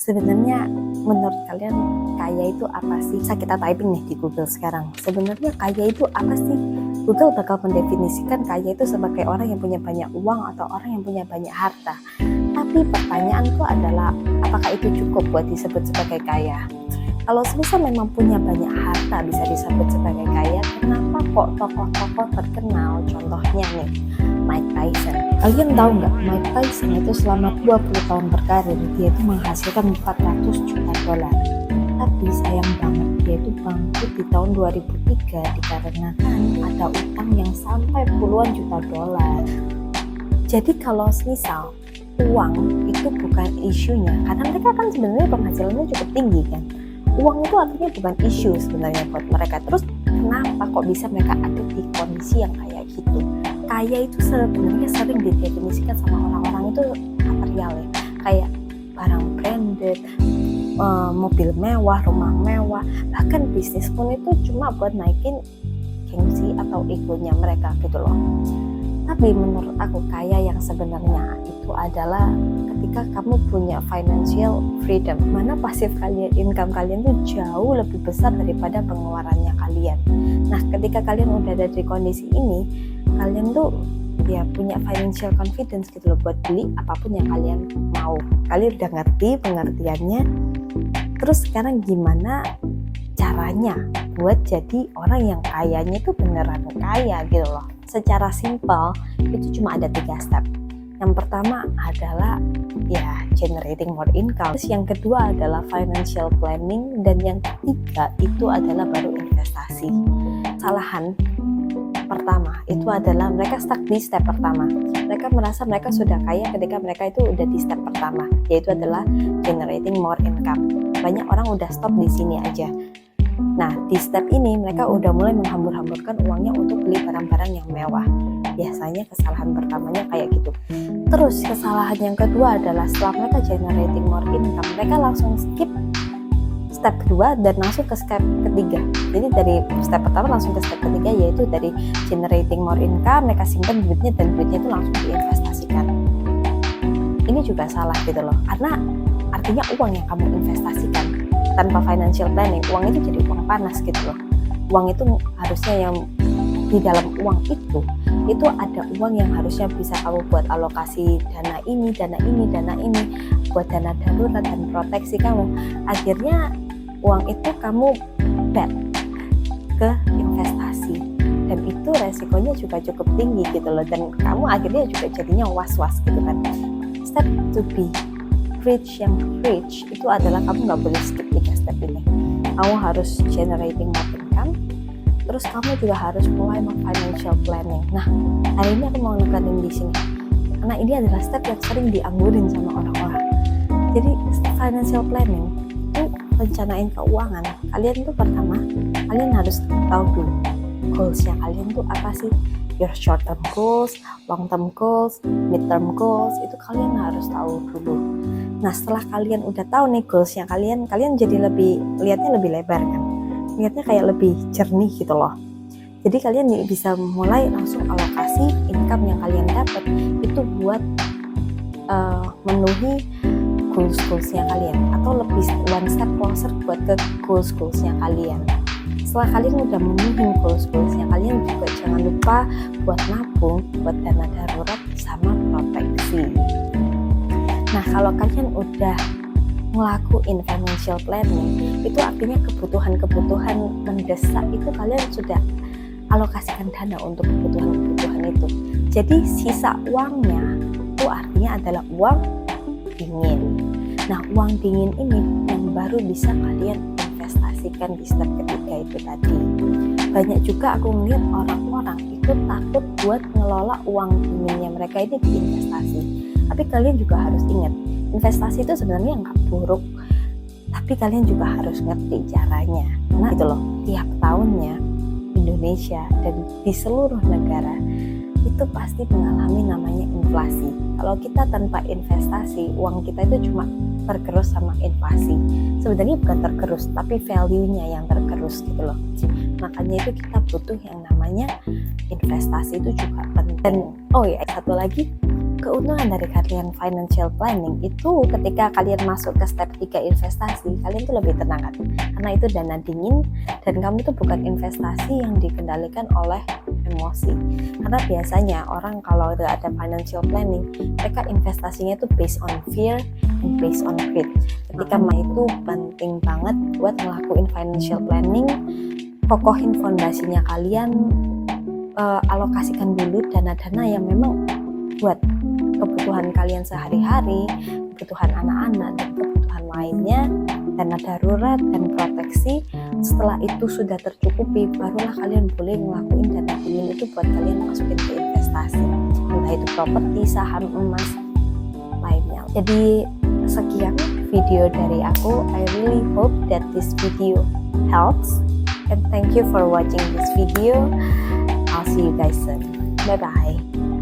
Sebenarnya menurut kalian kaya itu apa sih? Bisa kita typing nih di Google sekarang. Sebenarnya kaya itu apa sih? Google bakal mendefinisikan kaya itu sebagai orang yang punya banyak uang atau orang yang punya banyak harta. Tapi pertanyaanku adalah, apakah itu cukup buat disebut sebagai kaya? Kalau semisal memang punya banyak harta bisa disebut sebagai kaya, kenapa kok tokoh-tokoh terkenal, contohnya nih Mike Tyson. Kalian tahu nggak, Mike Tyson itu selama 20 tahun berkarir, dia itu menghasilkan 400 juta dolar. Tapi sayang banget, dia itu bangkrut di tahun 2003 dikarenakan ada utang yang sampai puluhan juta dolar. Jadi kalau misal uang itu bukan isunya, karena mereka kan sebenarnya penghasilannya cukup tinggi kan. Uang itu artinya bukan isu sebenarnya buat mereka. Terus kenapa kok bisa mereka ada di kondisi yang kayak gitu? Kaya itu sebenarnya sering didefinisikan sama orang-orang itu material ya, kayak barang branded, mobil mewah, rumah mewah, bahkan bisnis pun itu cuma buat naikin gengsi atau egonya mereka gitu loh. Tapi menurut aku kaya yang sebenarnya itu adalah ketika kamu punya financial freedom, mana pasif kalian, income kalian tuh jauh lebih besar daripada pengeluarannya kalian. Nah, ketika kalian udah ada di kondisi ini, kalian tuh ya punya financial confidence gitu loh buat beli apapun yang kalian mau. Kalian udah ngerti pengertiannya. Terus sekarang gimana caranya buat jadi orang yang kayanya itu beneran kaya gitu loh. Secara simpel itu cuma ada 3 step. Yang pertama adalah ya generating more income. Terus yang kedua adalah financial planning, dan yang ketiga itu adalah baru investasi. Kesalahan pertama itu adalah mereka stuck di step pertama. Mereka merasa mereka sudah kaya ketika mereka itu udah di step pertama, yaitu adalah generating more income. Banyak orang udah stop di sini aja. Nah, di step ini mereka udah mulai menghambur-hamburkan uangnya untuk beli barang-barang yang mewah. Biasanya kesalahan pertamanya kayak gitu. Terus kesalahan yang kedua adalah setelah mereka generating more income, mereka langsung skip step kedua dan langsung ke step ketiga. Jadi dari step pertama langsung ke step ketiga, yaitu dari generating more income, mereka simpan duitnya dan duitnya itu langsung diinvestasikan. Ini juga salah gitu loh, karena artinya uang yang kamu investasikan tanpa financial planning, uang itu jadi uang panas gitu loh. Uang itu harusnya yang di dalam uang itu ada uang yang harusnya bisa kamu buat alokasi dana ini, buat dana darurat dan proteksi kamu. Akhirnya uang itu kamu bet ke investasi, dan itu resikonya juga cukup tinggi gitu loh, dan kamu akhirnya juga jadinya was-was gitu kan. Step to be rich itu adalah kamu nggak boleh skip 3 step ini. Kamu harus generating more income, terus kamu juga harus mulai financial planning. Nah, hari ini aku mau nekanin di sini karena ini adalah step yang sering dianggurin sama orang-orang. Jadi financial planning itu rencanain keuangan kalian tuh pertama, kalian harus tahu dulu goalsnya kalian tuh apa sih. Your short term goals, long term goals, mid term goals, itu kalian harus tahu dulu. Nah, setelah kalian udah tahu nih goalsnya kalian jadi lihatnya lebih lebar kan, lihatnya kayak lebih jernih gitu loh. Jadi kalian bisa mulai langsung alokasi income yang kalian dapat itu buat memenuhi goals-goalsnya kalian, atau lebih one step closer buat ke goals-goalsnya kalian. Setelah kalian udah memenuhi goals-goalsnya kalian, juga jangan lupa buat nabung, buat dana darurat sama proteksi. Nah, kalau kalian udah ngelakuin financial planning, itu artinya kebutuhan-kebutuhan mendesak itu kalian sudah alokasikan dana untuk kebutuhan-kebutuhan itu. Jadi sisa uangnya itu artinya adalah uang dingin. Nah, uang dingin ini yang baru bisa kalian investasikan di step ketiga itu tadi. Banyak juga aku ngeliat orang-orang itu takut buat ngelola uang dinginnya mereka ini di investasi. Tapi kalian juga harus ingat, investasi itu sebenarnya nggak buruk, tapi kalian juga harus ngerti caranya. Nah gitu loh, tiap tahunnya Indonesia dan di seluruh negara itu pasti mengalami namanya inflasi. Kalau kita tanpa investasi, uang kita itu cuma tergerus sama inflasi. Sebenarnya bukan tergerus, tapi value-nya yang tergerus gitu loh. Makanya itu kita butuh yang namanya investasi, itu juga penting. Dan oh ya, satu lagi, keuntungan dari kalian financial planning itu ketika kalian masuk ke step 3 investasi, kalian tuh lebih tenang kan? Karena itu dana dingin dan kamu tuh bukan investasi yang dikendalikan oleh emosi. Karena biasanya orang kalau udah ada financial planning, mereka investasinya itu based on fear and based on greed. Ketika itu penting banget buat ngelakuin financial planning, kokohin fondasinya kalian, alokasikan dulu dana-dana yang memang buat kebutuhan kalian sehari-hari, kebutuhan anak-anak, dan kebutuhan lainnya, dana darurat dan proteksi. Setelah itu sudah tercukupi, barulah kalian boleh ngelakuin dana dingin itu buat kalian masukin ke investasi, entah itu properti, saham, emas, lainnya. Jadi sekian video dari aku. I really hope that this video helps, and thank you for watching this video. I'll see you guys soon. Bye bye.